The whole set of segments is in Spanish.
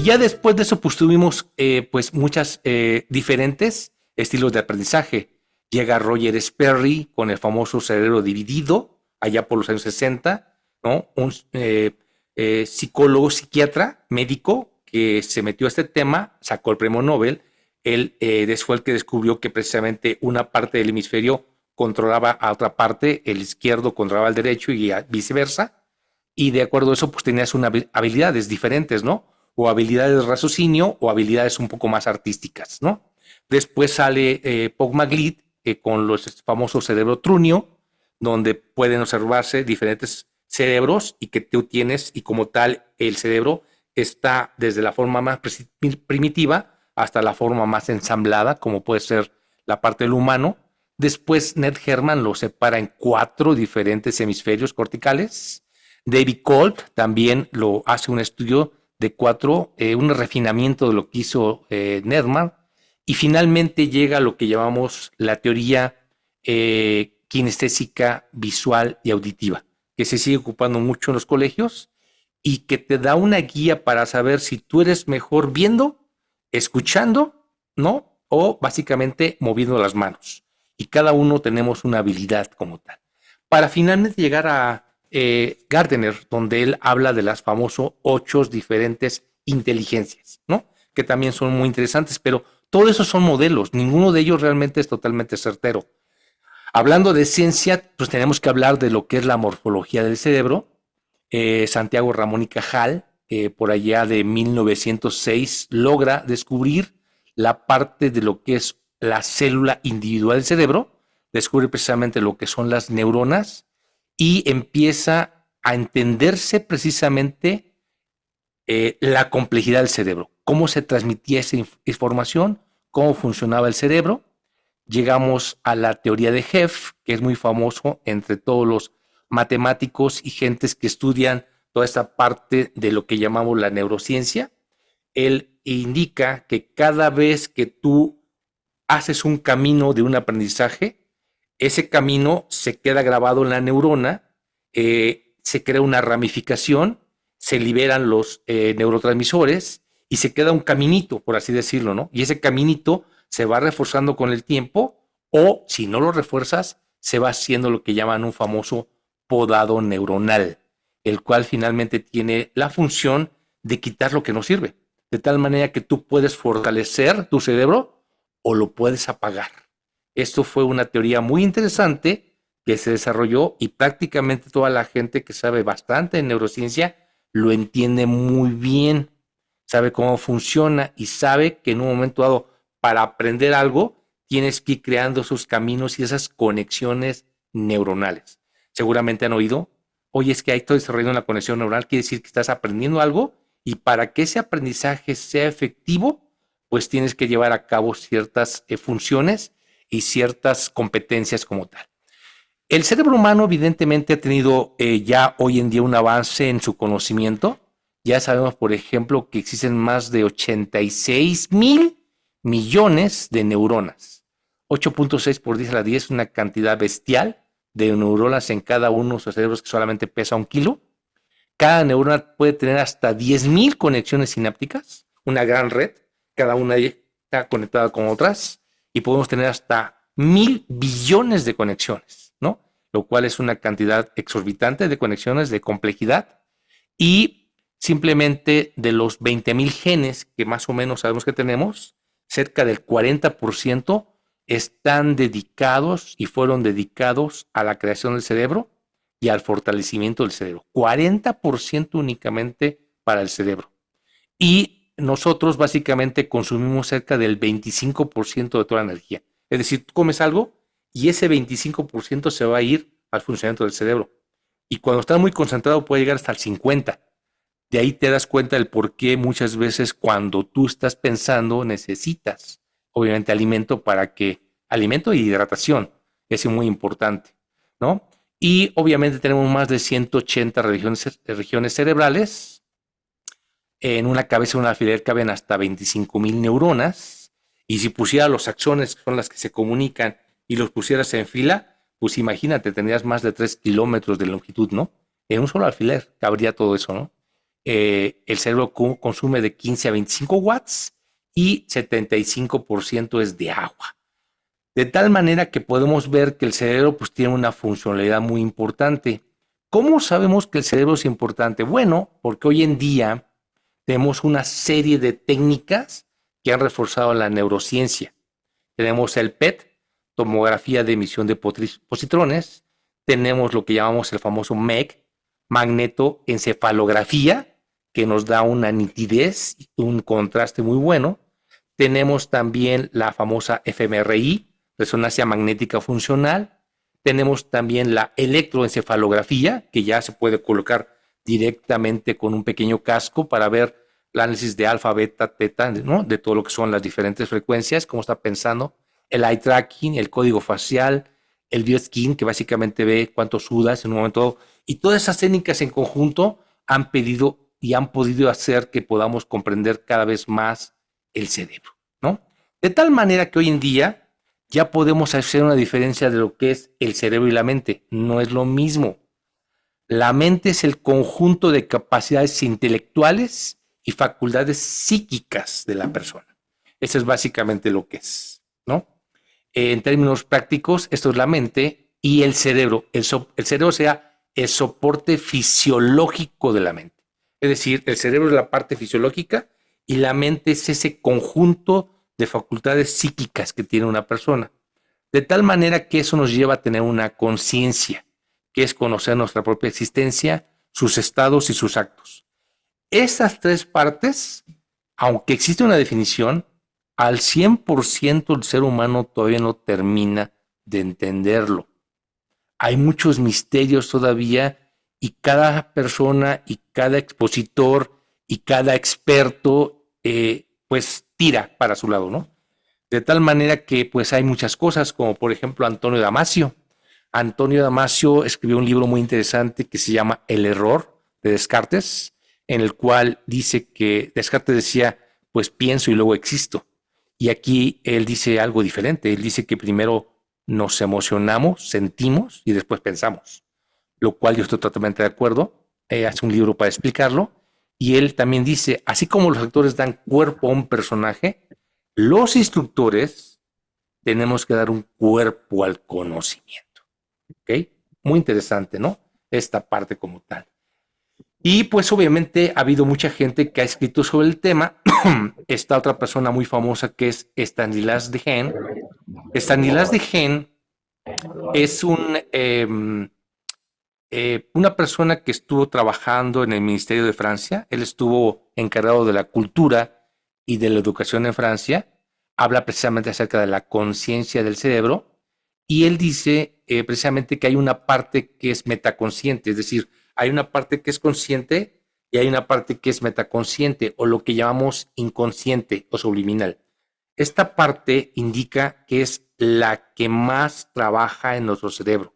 Y ya después de eso, pues tuvimos pues muchas diferentes estilos de aprendizaje. Llega Roger Sperry con el famoso cerebro dividido, allá por los años 60, ¿no? Un psicólogo, psiquiatra, médico, que se metió a este tema, sacó el premio Nobel. Él fue el que descubrió que precisamente una parte del hemisferio controlaba a otra parte, el izquierdo controlaba el derecho y viceversa. Y de acuerdo a eso, pues tenías unas habilidades diferentes, ¿no? O habilidades de raciocinio o habilidades un poco más artísticas, ¿no? Después sale Pogmaglit con los famosos cerebro trunio, donde pueden observarse diferentes cerebros y que tú tienes, y como tal, el cerebro está desde la forma más primitiva hasta la forma más ensamblada, como puede ser la parte del humano. Después, Ned Herman lo separa en 4 diferentes hemisferios corticales. David Kolb también lo hace un estudio de 4, un refinamiento de lo que hizo Nedman, y finalmente llega a lo que llamamos la teoría kinestésica, visual y auditiva, que se sigue ocupando mucho en los colegios y que te da una guía para saber si tú eres mejor viendo, escuchando, ¿no? O básicamente moviendo las manos. Y cada uno tenemos una habilidad como tal. Para finalmente llegar a Gardner, donde él habla de las famosas 8 diferentes inteligencias, ¿no? Que también son muy interesantes, pero todo eso son modelos, ninguno de ellos realmente es totalmente certero. Hablando de ciencia, pues tenemos que hablar de lo que es la morfología del cerebro. Santiago Ramón y Cajal, por allá de 1906, logra descubrir la parte de lo que es la célula individual del cerebro, descubre precisamente lo que son las neuronas y empieza a entenderse precisamente la complejidad del cerebro, cómo se transmitía esa información, cómo funcionaba el cerebro. Llegamos a la teoría de Hef, que es muy famoso entre todos los matemáticos y gentes que estudian toda esta parte de lo que llamamos la neurociencia. Él indica que cada vez que tú haces un camino de un aprendizaje, ese camino se queda grabado en la neurona, se crea una ramificación, se liberan los neurotransmisores y se queda un caminito, por así decirlo, ¿no? Y ese caminito se va reforzando con el tiempo, o si no lo refuerzas, se va haciendo lo que llaman un famoso podado neuronal, el cual finalmente tiene la función de quitar lo que no sirve, de tal manera que tú puedes fortalecer tu cerebro o lo puedes apagar. Esto fue una teoría muy interesante que se desarrolló y prácticamente toda la gente que sabe bastante de neurociencia lo entiende muy bien, sabe cómo funciona y sabe que en un momento dado, para aprender algo, tienes que ir creando esos caminos y esas conexiones neuronales. Seguramente han oído, oye, es que ahí estoy desarrollando una conexión neuronal, quiere decir que estás aprendiendo algo, y para que ese aprendizaje sea efectivo, pues tienes que llevar a cabo ciertas funciones y ciertas competencias como tal. El cerebro humano evidentemente ha tenido ya hoy en día un avance en su conocimiento. Ya sabemos, por ejemplo, que existen más de 86,000,000,000 de neuronas. 8.6 por 10 a la 10 es una cantidad bestial de neuronas en cada uno de los cerebros que solamente pesa 1 kilo. Cada neurona puede tener hasta 10,000 conexiones sinápticas, una gran red. Cada una está conectada con otras y podemos tener hasta 1,000,000,000,000 de conexiones, ¿no? Lo cual es una cantidad exorbitante de conexiones, de complejidad. Y simplemente de los 20,000 genes que más o menos sabemos que tenemos, cerca del 40% están dedicados y fueron dedicados a la creación del cerebro y al fortalecimiento del cerebro. 40% únicamente para el cerebro. Y nosotros básicamente consumimos cerca del 25% de toda la energía. Es decir, tú comes algo y ese 25% se va a ir al funcionamiento del cerebro. Y cuando está muy concentrado puede llegar hasta el 50%. De ahí te das cuenta del por qué muchas veces cuando tú estás pensando necesitas, obviamente, alimento y hidratación. Es muy importante, ¿no? Y obviamente tenemos más de 180 regiones cerebrales. En una cabeza de un alfiler caben hasta 25,000 neuronas. Y si pusiera los axones, que son las que se comunican, y los pusieras en fila, pues imagínate, tendrías más de 3 kilómetros de longitud, ¿no? En un solo alfiler cabría todo eso, ¿no? el cerebro consume de 15 a 25 watts y 75% es de agua. De tal manera que podemos ver que el cerebro pues, tiene una funcionalidad muy importante. ¿Cómo sabemos que el cerebro es importante? Bueno, porque hoy en día tenemos una serie de técnicas que han reforzado la neurociencia. Tenemos el PET, tomografía de emisión de positrones. Tenemos lo que llamamos el famoso MEG, magnetoencefalografía, que nos da una nitidez y un contraste muy bueno. Tenemos también la famosa fMRI, resonancia magnética funcional. Tenemos también la electroencefalografía, que ya se puede colocar directamente con un pequeño casco para ver el análisis de alfa, beta, teta, ¿no? De todo lo que son las diferentes frecuencias, cómo está pensando, el eye tracking, el código facial, el bioskin, que básicamente ve cuánto sudas en un momento dado. Y todas esas técnicas en conjunto han pedido y han podido hacer que podamos comprender cada vez más el cerebro, ¿no? De tal manera que hoy en día ya podemos hacer una diferencia de lo que es el cerebro y la mente. No es lo mismo. La mente es el conjunto de capacidades intelectuales y facultades psíquicas de la persona. Eso es básicamente lo que es, ¿no? En términos prácticos, esto es la mente y el cerebro. El cerebro sea el soporte fisiológico de la mente. Es decir, el cerebro es la parte fisiológica y la mente es ese conjunto de facultades psíquicas que tiene una persona. De tal manera que eso nos lleva a tener una conciencia, que es conocer nuestra propia existencia, sus estados y sus actos. Esas tres partes, aunque existe una definición, al 100% el ser humano todavía no termina de entenderlo. Hay muchos misterios todavía y cada persona y cada expositor y cada experto pues tira para su lado, ¿no? De tal manera que pues hay muchas cosas, como por ejemplo Antonio Damasio. Antonio Damasio escribió un libro muy interesante que se llama El error de Descartes, en el cual dice que Descartes decía, pues pienso y luego existo. Y aquí él dice algo diferente. Él dice que primero nos emocionamos, sentimos y después pensamos, lo cual yo estoy totalmente de acuerdo. Hace un libro para explicarlo. Y él también dice, así como los actores dan cuerpo a un personaje, los instructores tenemos que dar un cuerpo al conocimiento. ¿Ok? Muy interesante, ¿no? Esta parte como tal. Y pues obviamente ha habido mucha gente que ha escrito sobre el tema. Esta otra persona muy famosa que es Stanislas Dehaene. Stanislas Dehaene es una persona que estuvo trabajando en el Ministerio de Francia. Él estuvo encargado de la cultura y de la educación en Francia. Habla precisamente acerca de la conciencia del cerebro y él dice precisamente que hay una parte que es metaconsciente, es decir, hay una parte que es consciente y hay una parte que es metaconsciente o lo que llamamos inconsciente o subliminal. Esta parte indica que es la que más trabaja en nuestro cerebro.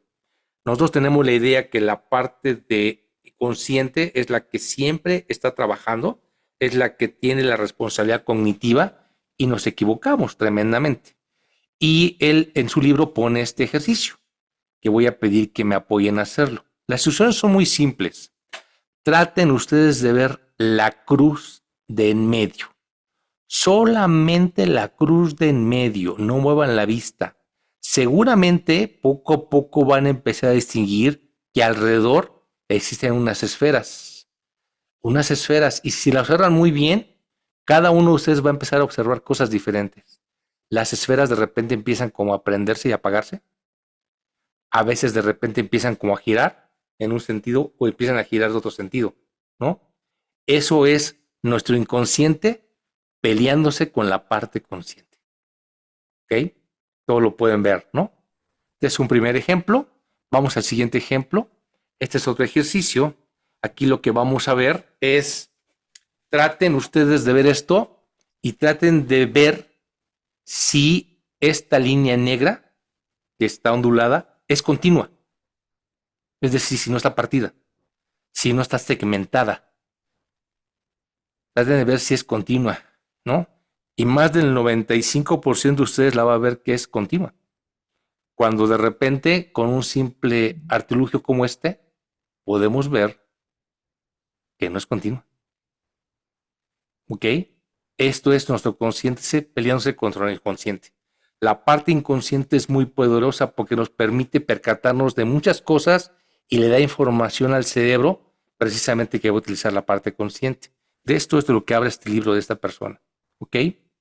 Nosotros tenemos la idea que la parte de consciente es la que siempre está trabajando, es la que tiene la responsabilidad cognitiva y nos equivocamos tremendamente. Y él en su libro pone este ejercicio, que voy a pedir que me apoyen a hacerlo. Las instrucciones son muy simples. Traten ustedes de ver la cruz de en medio. Solamente la cruz de en medio, no muevan la vista. Seguramente poco a poco van a empezar a distinguir que alrededor existen unas esferas. Unas esferas. Y si las observan muy bien, cada uno de ustedes va a empezar a observar cosas diferentes. Las esferas de repente empiezan como a prenderse y apagarse. A veces de repente empiezan como a girar en un sentido o empiezan a girar de otro sentido, ¿no? Eso es nuestro inconsciente peleándose con la parte consciente. ¿Ok? Todo lo pueden ver, ¿no? Este es un primer ejemplo. Vamos al siguiente ejemplo. Este es otro ejercicio. Aquí lo que vamos a ver es, traten ustedes de ver esto y traten de ver si esta línea negra que está ondulada es continua. Es decir, si no está partida, si no está segmentada. Traten de ver si es continua, ¿no? Y más del 95% de ustedes la va a ver que es continua. Cuando de repente, con un simple artilugio como este, podemos ver que no es continua. ¿ok? Esto es nuestro consciente peleándose contra el inconsciente. La parte inconsciente es muy poderosa porque nos permite percatarnos de muchas cosas y le da información al cerebro precisamente que va a utilizar la parte consciente. De esto es de lo que habla este libro de esta persona, ¿ok?